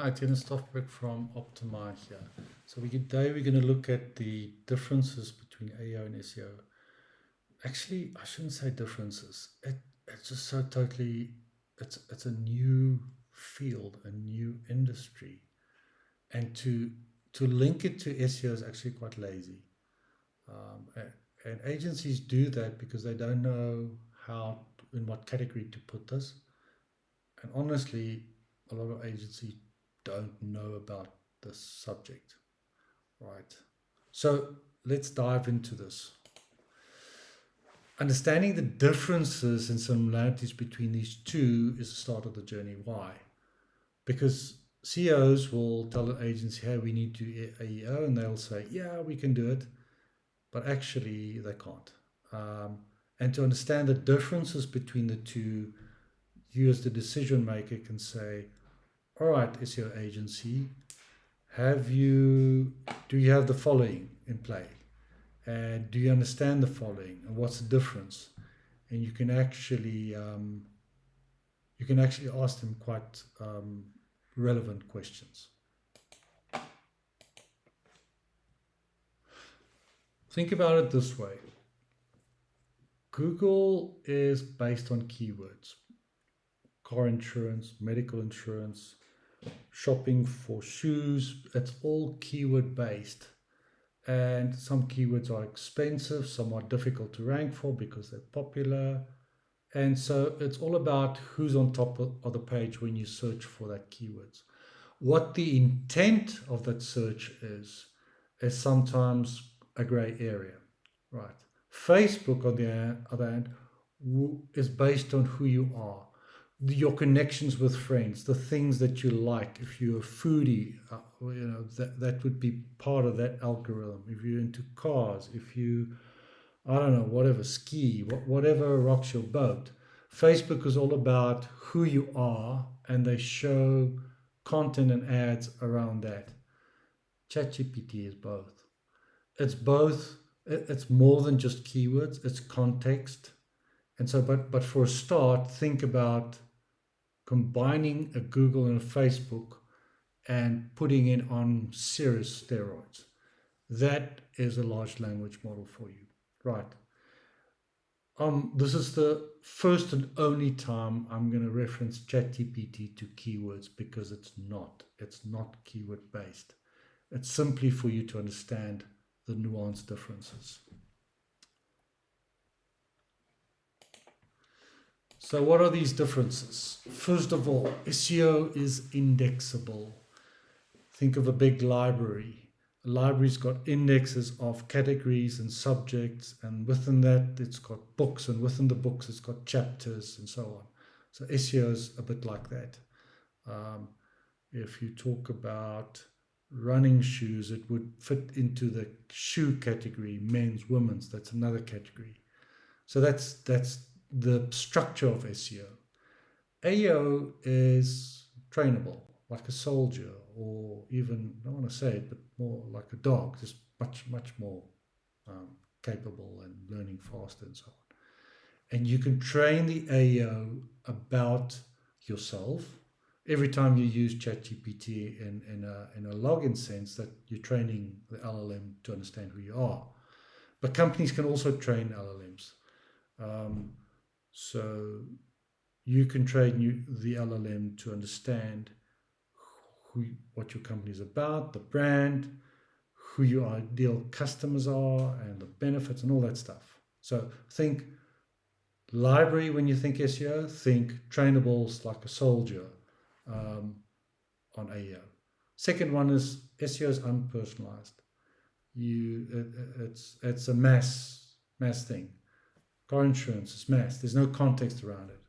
Hi, Dennis Stoffberg from Optimize here. So today we're going to look at the differences between AEO and SEO. Actually, I shouldn't say differences. It's just so totally, it's a new field, a new industry. And to link it to SEO is actually quite lazy. And agencies do that because they don't know in what category to put this. And honestly, a lot of agencies don't know about this subject, right? So let's dive into this. Understanding the differences and similarities between these two is the start of the journey. Why? Because CEOs will tell an agency, hey, we need to do AEO, and they'll say, yeah, we can do it, but actually they can't. And to understand the differences between the two, you as the decision maker can say, all right, SEO agency, do you have the following in play? And do you understand the following? And what's the difference? And you can actually ask them quite relevant questions. Think about it this way. Google is based on keywords. Car insurance, medical insurance, shopping for shoes, it's all keyword based. And some keywords are expensive, some are difficult to rank for because they're popular. And so it's all about who's on top of the page when you search for that keywords. What the intent of that search is sometimes a gray area, right? Facebook, on the other hand, is based on who you are, your connections with friends, the things that you like. If you're a foodie, that would be part of that algorithm. If you're into cars, if you, I don't know, whatever, ski, whatever rocks your boat. Facebook is all about who you are, and they show content and ads around that. Chat GPT is both. It's both. It's more than just keywords. It's context. And so, but for a start, think about combining a Google and a Facebook and putting it on serious steroids. That is a large language model for you, right? This is the first and only time I'm going to reference ChatGPT to keywords because it's not keyword based. It's simply for you to understand the nuanced differences. So what are these differences? First of all, SEO is indexable. Think of a big library. A library's got indexes of categories and subjects, and within that it's got books, and within the books it's got chapters and so on. So SEO is a bit like that. If you talk about running shoes, it would fit into the shoe category, men's, women's, that's another category. So that's the structure of SEO. AEO is trainable, like a soldier, or even, I don't want to say it, but more like a dog, just much more capable and learning faster and so on. And you can train the AEO about yourself. Every time you use ChatGPT in a login sense, that you're training the LLM to understand who you are. But companies can also train LLMs. So you can train the LLM to understand what your company is about, the brand, who your ideal customers are, and the benefits and all that stuff. So think library when you think SEO, think trainables like a soldier on AEO. Second one is SEO is unpersonalized. It's a mass thing. Car insurance is mass. There's no context around it.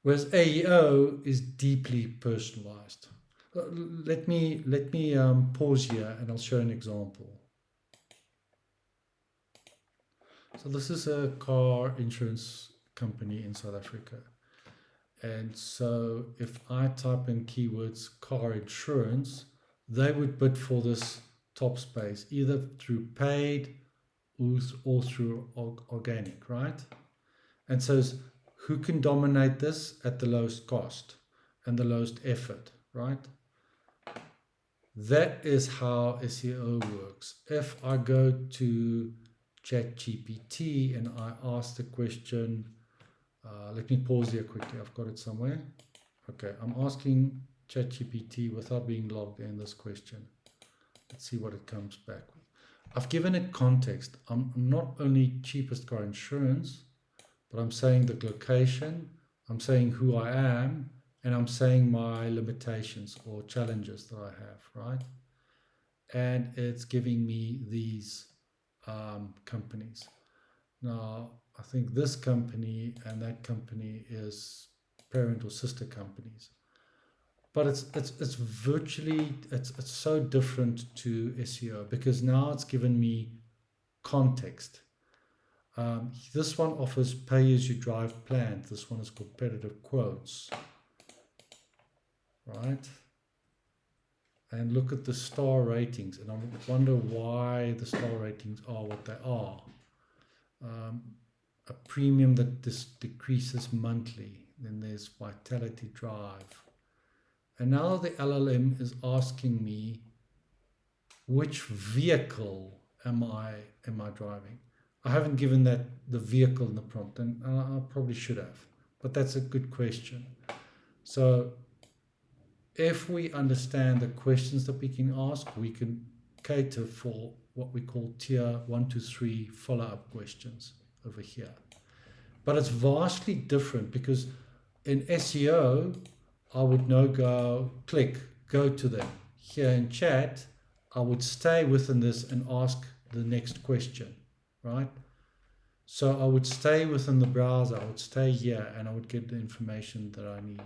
Whereas AEO is deeply personalized. Let me pause here and I'll show an example. So this is a car insurance company in South Africa. And so if I type in keywords car insurance, they would bid for this top space, either through paid or through organic, right? And so who can dominate this at the lowest cost and the lowest effort, right? That is how SEO works. If I go to Chat GPT and I ask the question, let me pause here quickly, I've got it somewhere. Okay, I'm asking Chat GPT without being logged in this question. Let's see what it comes back with. I've given it context. I'm not only cheapest car insurance, but I'm saying the location, I'm saying who I am, and I'm saying my limitations or challenges that I have, right? And it's giving me these companies. Now, I think this company and that company is parent or sister companies. But it's virtually, it's so different to SEO because now it's given me context. This one offers pay-as-you-drive plans. This one is competitive quotes, right? And look at the star ratings, and I wonder why the star ratings are what they are. A premium that decreases monthly. Then there's vitality drive. And now the LLM is asking me which vehicle am I driving. I haven't given that the vehicle in the prompt, and I probably should have, but that's a good question. So if we understand the questions that we can ask, we can cater for what we call tier 1 to 3 follow-up questions over here. But it's vastly different because in SEO, I would now go to them. Here in chat, I would stay within this and ask the next question, right? So I would stay within the browser, I would stay here, and I would get the information that I need.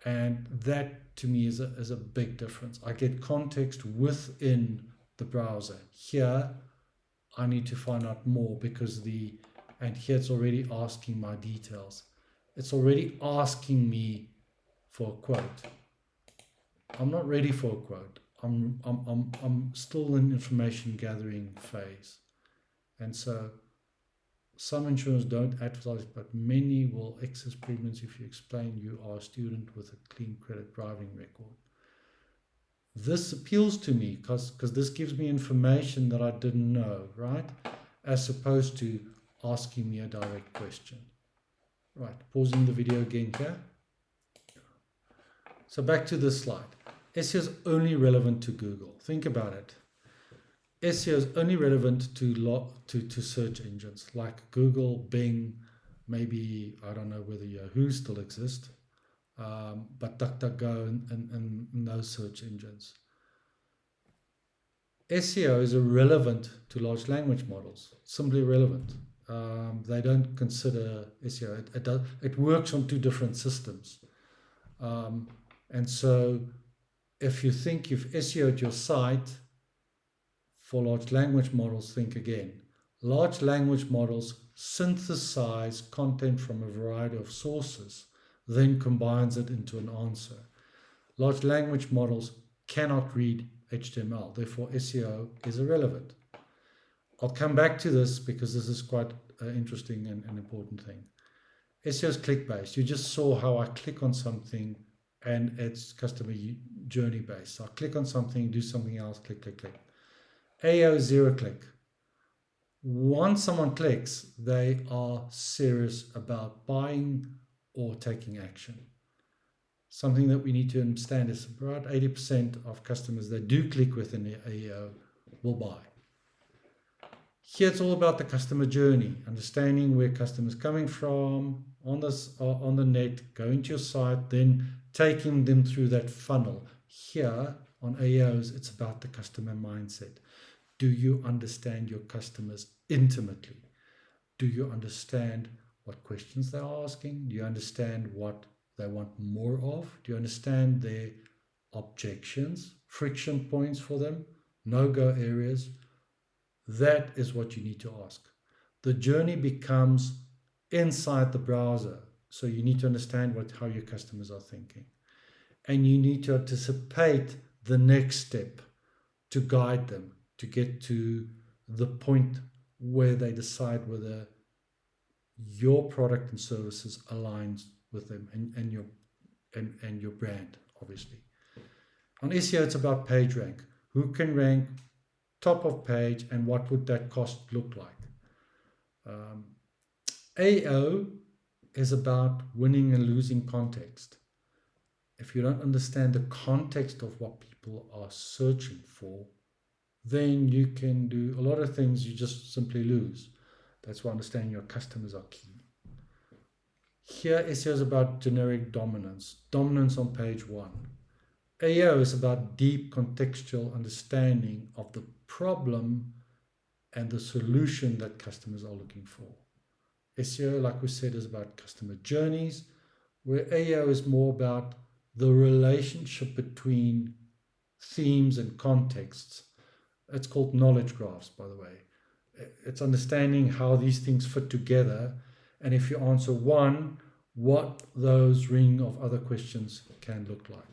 And that to me is a big difference. I get context within the browser. Here, I need to find out more because and here it's already asking my details. It's already asking me for a quote. I'm not ready for a quote. I'm still in information gathering phase. And so some insurers don't advertise, but many will excess premiums if you explain you are a student with a clean credit driving record. This appeals to me because this gives me information that I didn't know, right? As opposed to asking me a direct question. Right, pausing the video again here. So back to this slide. SEO is only relevant to Google. Think about it. SEO is only relevant to search engines like Google, Bing, maybe, I don't know whether Yahoo still exists, but DuckDuckGo and those search engines. SEO is irrelevant to large language models, simply irrelevant. They don't consider SEO. It works on two different systems. And so if you think you've SEO'd your site for large language models, think again. Large language models synthesize content from a variety of sources, then combines it into an answer. Large language models cannot read HTML, therefore SEO is irrelevant. I'll come back to this because this is quite interesting and an important thing. SEO is click-based. You just saw how I click on something and it's customer journey based. So I click on something, do something else, click, click, click. AEO is zero click. Once someone clicks, they are serious about buying or taking action. Something that we need to understand is about 80% of customers that do click within the AEO will buy. Here it's all about the customer journey, understanding where customers coming from on the net, going to your site, then taking them through that funnel. Here on AEOs, it's about the customer mindset. Do you understand your customers intimately? Do you understand what questions they're asking? Do you understand what they want more of? Do you understand their objections, friction points for them, no-go areas? That is what you need to ask. The journey becomes inside the browser. So you need to understand how your customers are thinking. And you need to anticipate the next step to guide them to get to the point where they decide whether your product and services aligns with them and your brand, obviously. On SEO, it's about page rank. Who can rank top of page and what would that cost look like? AEO is about winning and losing context. If you don't understand the context of what people are searching for, then you can do a lot of things you just simply lose. That's why understanding your customers are key. Here, SEO is about generic dominance on page 1. AEO is about deep contextual understanding of the problem and the solution that customers are looking for. SEO, like we said, is about customer journeys, where AEO is more about the relationship between themes and contexts. It's called knowledge graphs, by the way. It's understanding how these things fit together, and if you answer one, what those ring of other questions can look like.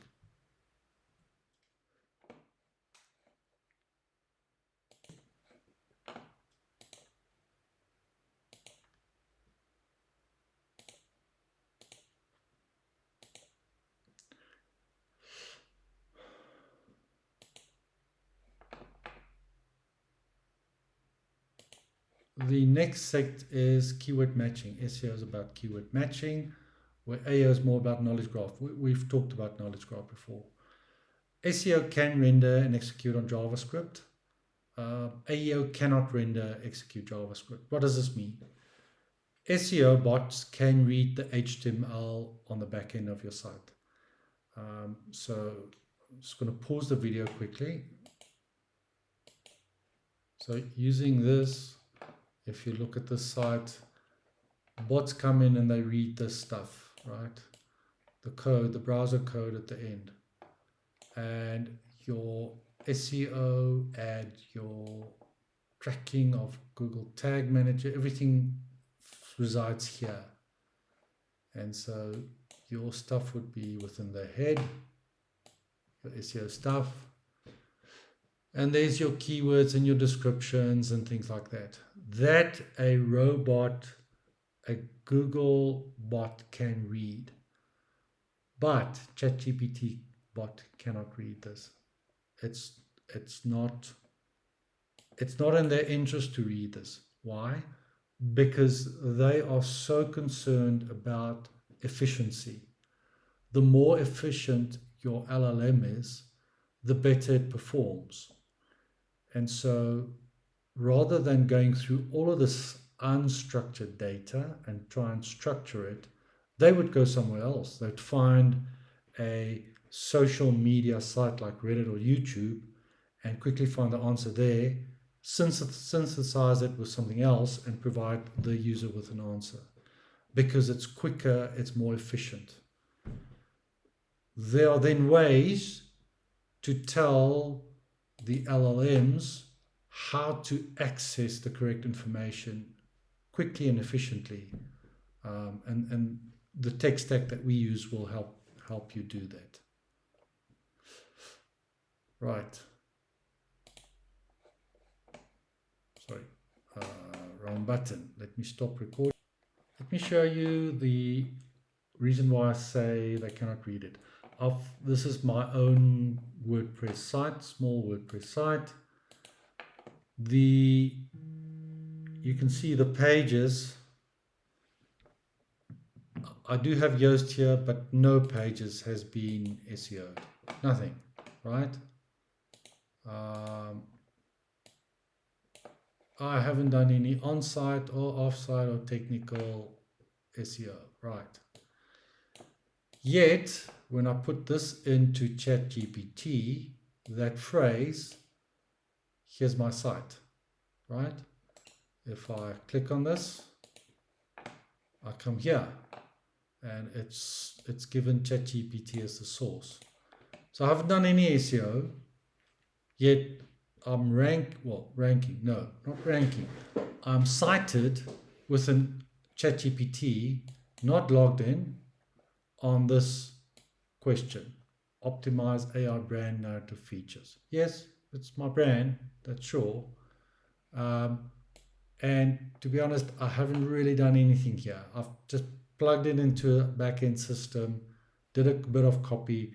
The next set is keyword matching. SEO is about keyword matching, where AEO is more about knowledge graph. We've talked about knowledge graph before. SEO can render and execute on JavaScript. AEO cannot render, execute JavaScript. What does this mean? SEO bots can read the HTML on the back end of your site. So I'm just going to pause the video quickly. So using this, if you look at this site, bots come in and they read this stuff, right? The code, the browser code at the end. And your SEO and your tracking of Google Tag Manager, everything resides here. And so your stuff would be within the head, your SEO stuff. And there's your keywords and your descriptions and things like that. That a robot, a Google bot can read. But Chat GPT bot cannot read this. It's not in their interest to read this. Why? Because they are so concerned about efficiency. The more efficient your LLM is, the better it performs. And so rather than going through all of this unstructured data and try and structure it, they would go somewhere else. They'd find a social media site like Reddit or YouTube and quickly find the answer there, synthesize it with something else and provide the user with an answer. Because it's quicker, it's more efficient. There are then ways to tell the LLMs how to access the correct information quickly and efficiently. And the tech stack that we use will help you do that. Right. Sorry, wrong button. Let me stop recording. Let me show you the reason why I say they cannot read it. This is my own WordPress site, small WordPress site. You can see the pages. I do have Yoast here, but no pages has been SEO'd. Nothing, right? I haven't done any on-site or off-site or technical SEO, right? Yet, when I put this into Chat GPT, that phrase, here's my site, right? If I click on this, I come here, and it's given Chat GPT as the source. So I haven't done any SEO, yet I'm I'm cited within Chat GPT, not logged in, on this question: optimize AI brand narrative features. Yes, it's my brand, that's sure. And to be honest, I haven't really done anything here. I've just plugged it into a backend system, did a bit of copy,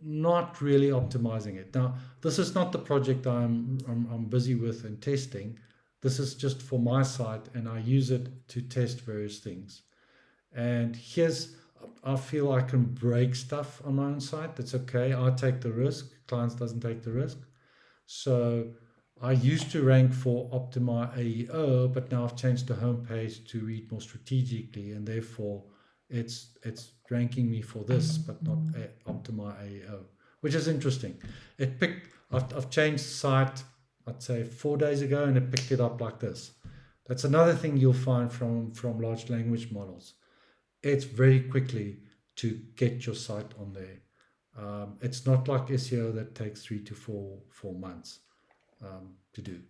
not really optimizing it. Now, this is not the project I'm busy with and testing. This is just for my site, and I use it to test various things. And I feel I can break stuff on my own site. That's okay. I take the risk. Clients doesn't take the risk. So I used to rank for Optimi AEO, but now I've changed the homepage to read more strategically, and therefore it's ranking me for this, but not Optimi AEO, which is interesting. I've changed the site, I'd say 4 days ago, and it picked it up like this. That's another thing you'll find from large language models. It's very quickly to get your site on there. It's not like SEO that takes 3 to 4 months to do.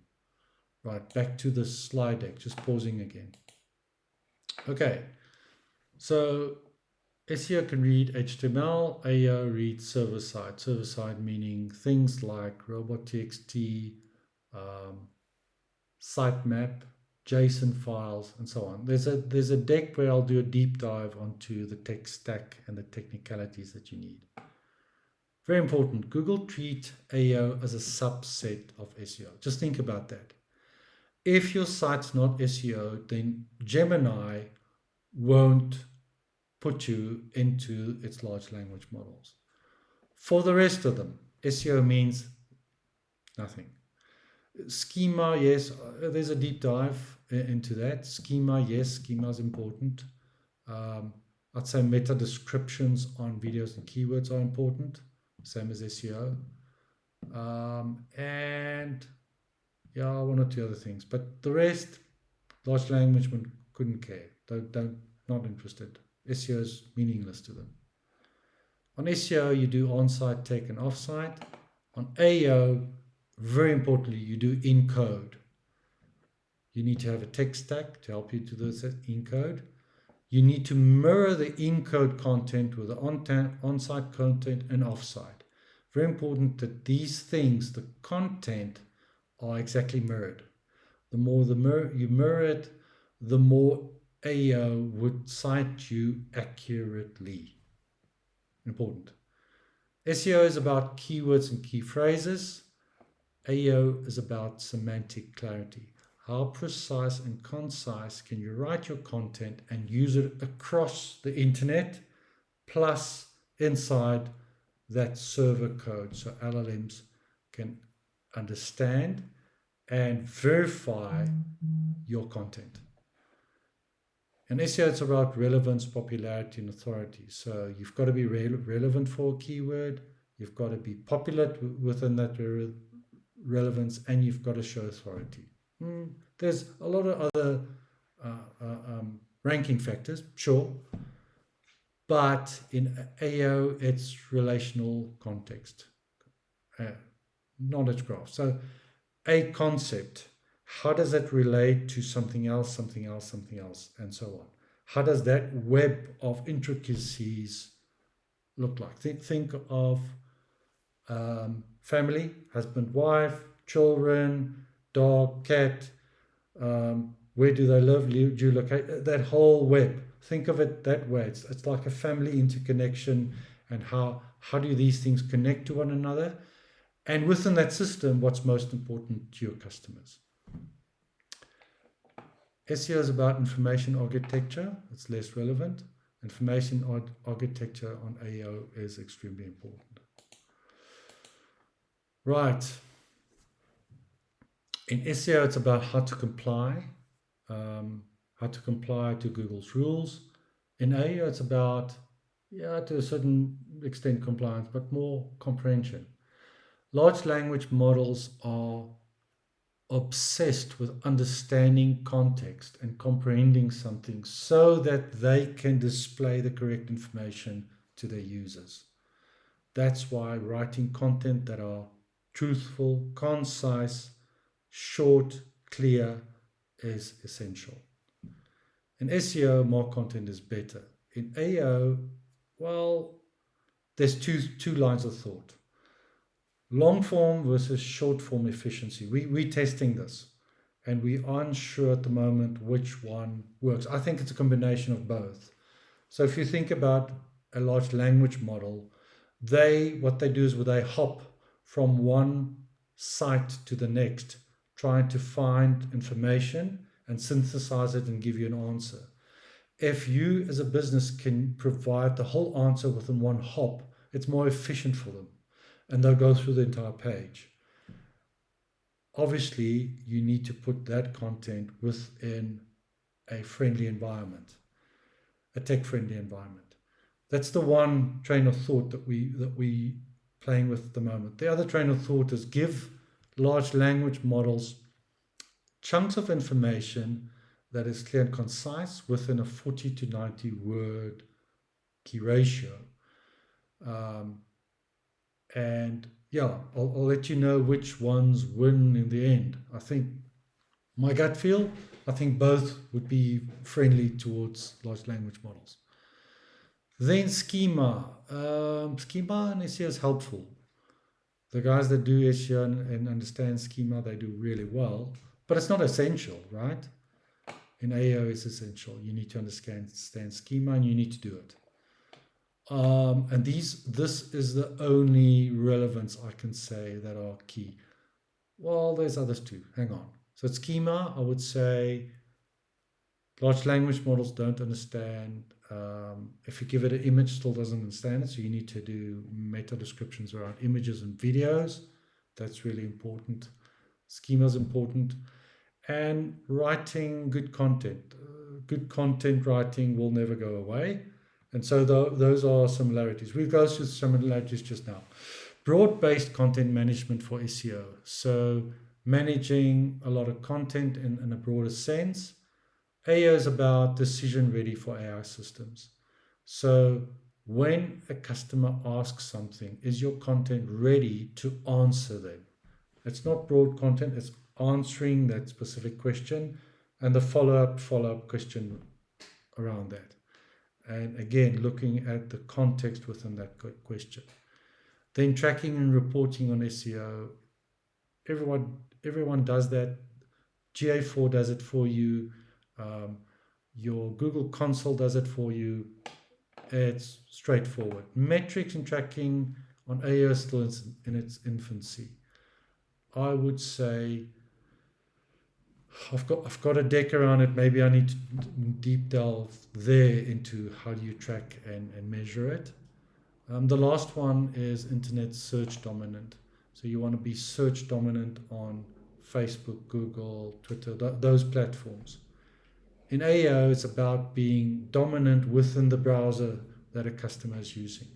Right, back to the slide deck, just pausing again. Okay, so SEO can read HTML, AEO reads server-side. Server-side meaning things like robot.txt, sitemap, JSON files, and so on. There's a deck where I'll do a deep dive onto the tech stack and the technicalities that you need. Very important, Google treat AEO as a subset of SEO. Just think about that. If your site's not SEO, then Gemini won't put you into its large language models. For the rest of them, SEO means nothing. Schema, yes, there's a deep dive into that. Schema, yes, schema is important. I'd say meta descriptions on videos and keywords are important, same as SEO. And yeah, 1 or 2 other things, but the rest, large language couldn't care. Not interested. SEO is meaningless to them. On SEO, you do on-site tech and off-site. On AEO, very importantly, you do encode. You need to have a tech stack to help you to do this encode. You need to mirror the encode content with the on-site content and off-site. Very important that these things, the content, are exactly mirrored. The more you mirror it, the more AEO would cite you accurately. Important. SEO is about keywords and key phrases. AEO is about semantic clarity. How precise and concise can you write your content and use it across the internet, plus inside that server code, so LLMs can understand and verify your content. And SEO, it's about relevance, popularity, and authority. So you've got to be relevant for a keyword, you've got to be popular within that relevance, and you've got to show authority. There's a lot of other ranking factors, sure, but in AEO, it's relational context, knowledge graph. So a concept, how does that relate to something else, something else, something else, and so on? How does that web of intricacies look like? Think of family, husband, wife, children, dog, cat, where do they live, geolocate, that whole web. Think of it that way. It's like a family interconnection, and how do these things connect to one another? And within that system, what's most important to your customers? SEO is about information architecture. It's less relevant. Information architecture on AEO is extremely important. Right. In SEO, it's about how to comply to Google's rules. In AEO, it's about, to a certain extent compliance, but more comprehension. Large language models are obsessed with understanding context and comprehending something so that they can display the correct information to their users. That's why writing content that are truthful, concise, short, clear is essential. In SEO, more content is better. In AEO, well, there's two lines of thought. Long form versus short form efficiency. We're testing this, and we aren't sure at the moment which one works. I think it's a combination of both. So if you think about a large language model, what they do is they hop from one site to the next, trying to find information and synthesize it and give you an answer. If you as a business can provide the whole answer within one hop, it's more efficient for them, and they'll go through the entire page. Obviously, you need to put that content within a friendly environment, a tech-friendly environment. That's the one train of thought that we playing with at the moment. The other train of thought is give large language models chunks of information that is clear and concise within a 40 to 90 word key ratio. And yeah, I'll let you know which ones win in the end. I think my gut feel, I think both would be friendly towards large language models. Then schema. Schema in SEO is helpful. The guys that do SEO and understand schema, they do really well. But it's not essential, right? In AEO, it's essential. You need to understand schema and you need to do it. And this is the only relevance I can say that are key. Well, there's others too. Hang on. So schema, I would say large language models don't understand. If you give it an image, still doesn't understand it. So you need to do meta descriptions around images and videos. That's really important. Schema is important. And writing good content. Good content writing will never go away. And so those are similarities. We'll go through similarities just now. Broad-based content management for SEO. So managing a lot of content in a broader sense. AEO is about decision ready for AI systems. So when a customer asks something, is your content ready to answer them? It's not broad content, it's answering that specific question and the follow-up question around that. And again, looking at the context within that question. Then tracking and reporting on SEO. Everyone does that. GA4 does it for you. Your Google Console does it for you. It's straightforward. Metrics and tracking on AEO is still in its infancy. I would say I've got a deck around it. Maybe I need to deep delve there into how do you track and measure it. The last one is internet search dominant. So you want to be search dominant on Facebook, Google, Twitter, those platforms. In AEO, it's about being dominant within the browser that a customer is using.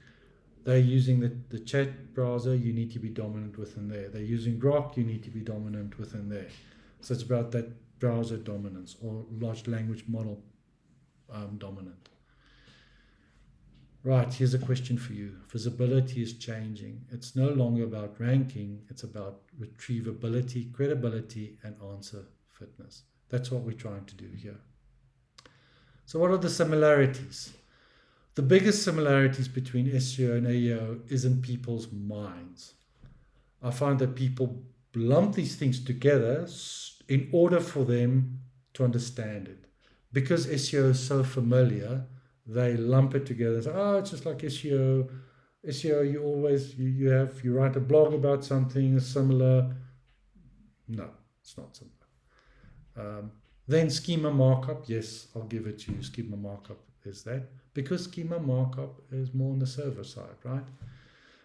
They're using the chat browser, you need to be dominant within there. They're using Grok, you need to be dominant within there. So it's about that browser dominance or large language model dominant. Right, here's a question for you. Visibility is changing. It's no longer about ranking, it's about retrievability, credibility, and answer fitness. That's what we're trying to do here. So what are the similarities? The biggest similarities between SEO and AEO is in people's minds. I find that people lump these things together in order for them to understand it. Because SEO is so familiar, they lump it together and say, oh, it's just like SEO. SEO, you write a blog about something similar. No, it's not similar. Then schema markup, yes, I'll give it to you. Schema markup is that. Because schema markup is more on the server side, right?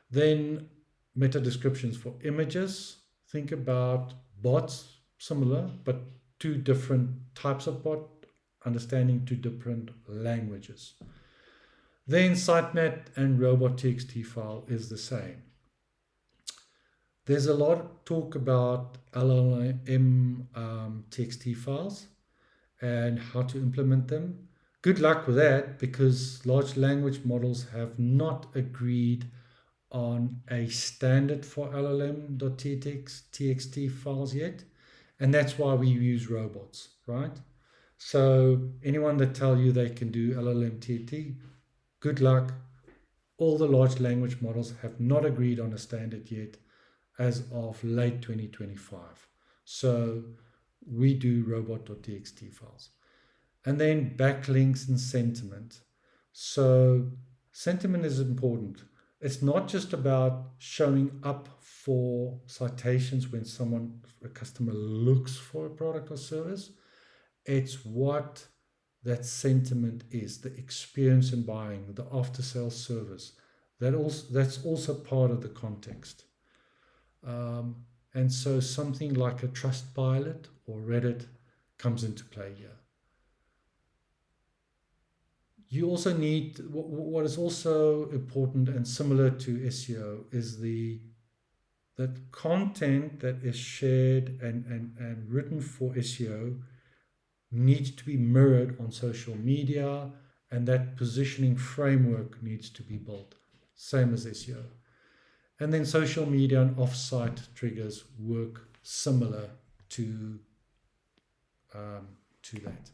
Then meta descriptions for images. Think about bots, similar, but two different types of bot, understanding two different languages. Then sitemap and robot.txt file is the same. There's a lot of talk about LLM TXT files and how to implement them. Good luck with that, because large language models have not agreed on a standard for LLM.txt files yet, and that's why we use robots, right? So anyone that tell you they can do LLM.txt, good luck. All the large language models have not agreed on a standard yet as of late 2025. So we do robot.txt files. And then backlinks and sentiment. So sentiment is important. It's not just about showing up for citations when a customer looks for a product or service. It's what that sentiment is, the experience in buying, the after sales service. That's also part of the context. And so something like a Trustpilot or Reddit comes into play here. You also need, what is also important and similar to SEO is that content that is shared and written for SEO needs to be mirrored on social media, and that positioning framework needs to be built, same as SEO. And then social media and off-site triggers work similar to that.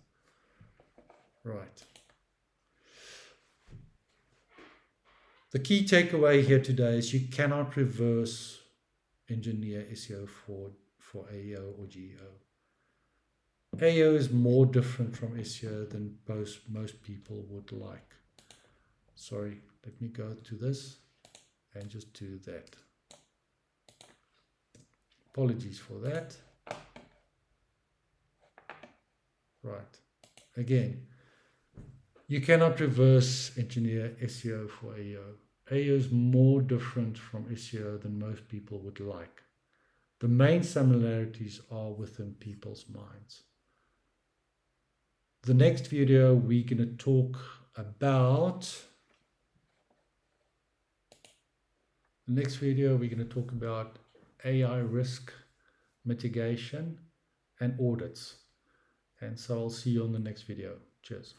Right. The key takeaway here today is you cannot reverse engineer SEO for AEO or GEO. AEO is more different from SEO than most people would like. Sorry, let me go to this and just do that. Apologies for that. Right. Again, you cannot reverse engineer SEO for AEO. AEO is more different from SEO than most people would like. The main similarities are within people's minds. The next video, we're going to talk about AI risk mitigation and audits. And so I'll see you on the next video. Cheers.